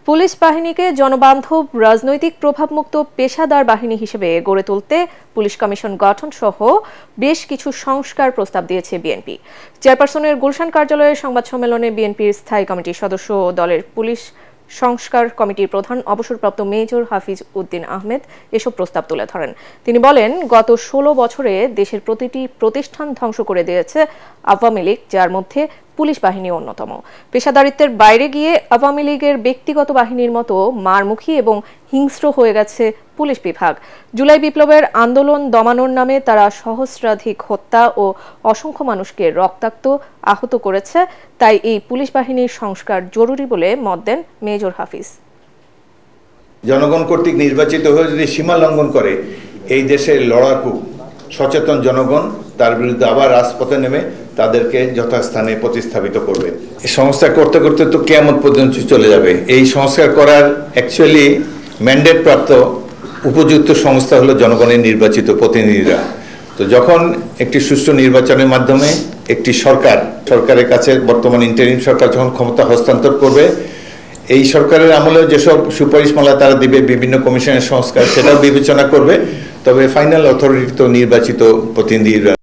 Police বাহিনীকে জনবান্ধব রাজনৈতিক প্রভাবমুক্ত পেশাদার বাহিনী হিসেবে গড়ে তুলতে পুলিশ কমিশন গঠন সহ বেশ কিছু সংস্কার প্রস্তাব দিয়েছে বিএনপি। চেয়ারপারসনের গুলশান কার্যালয়ে সংবাদ সম্মেলনে বিএনপির স্থায়ী কমিটির সদস্য ও দলের পুলিশ সংস্কার কমিটির প্রধান অবসরপ্রাপ্ত মেজর হাফিজ উদ্দিন আহমেদ এসব প্রস্তাব তুলে ধরেন। তিনি বলেন, গত ১৬ বছরে দেশের প্রতিটি প্রতিষ্ঠান ধ্বংস করে দিয়েছে আওয়ামী লীগ, যার মধ্যে পুলিশ বাহিনী অন্যতম। পেশাদারিত্বের বাইরে গিয়ে আওয়ামী লীগের ব্যক্তিগত বাহিনীর মতো মারমুখী এবং হিংস্র হয়ে গেছে পুলিশ বিভাগ। জুলাই বিপ্লবের আন্দোলন দমানোর নামে তারা সহস্রাধিক হত্যা ও অসংখ্য মানুষকে রক্তাক্ত আহত করেছে। তাই এই পুলিশ বাহিনীর সংস্কার জরুরি বলে মত দেন মেজর হাফিজ। জনগণ কর্তৃক নির্বাচিত হয়ে যদি সীমা লঙ্ঘন করে, এই দেশের লড়াকু সচেতন জনগণ তার বিরুদ্ধে আবার রাজপথে নেমে তাদেরকে যথাস্থানে প্রতিস্থাপিত করবে। এই সংস্কার করতে করতে তো কিয়ামত পর্যন্ত চলে যাবে। এই সংস্কার করার অ্যাকচুয়ালি ম্যান্ডেট প্রাপ্ত উপযুক্ত সংস্থা হলো জনগণের নির্বাচিত প্রতিনিধিরা। তো যখন একটি সুষ্ঠু নির্বাচনের মাধ্যমে একটি সরকারের কাছে বর্তমান ইন্টারিম সরকার যখন ক্ষমতা হস্তান্তর করবে, এই সরকারের আমলেও যেসব সুপারিশমালা তারা দিবে, বিভিন্ন কমিশনের সংস্কার, সেটাও বিবেচনা করবে। তবে ফাইনাল অথরিটি তো নির্বাচিত প্রতিনিধিরা।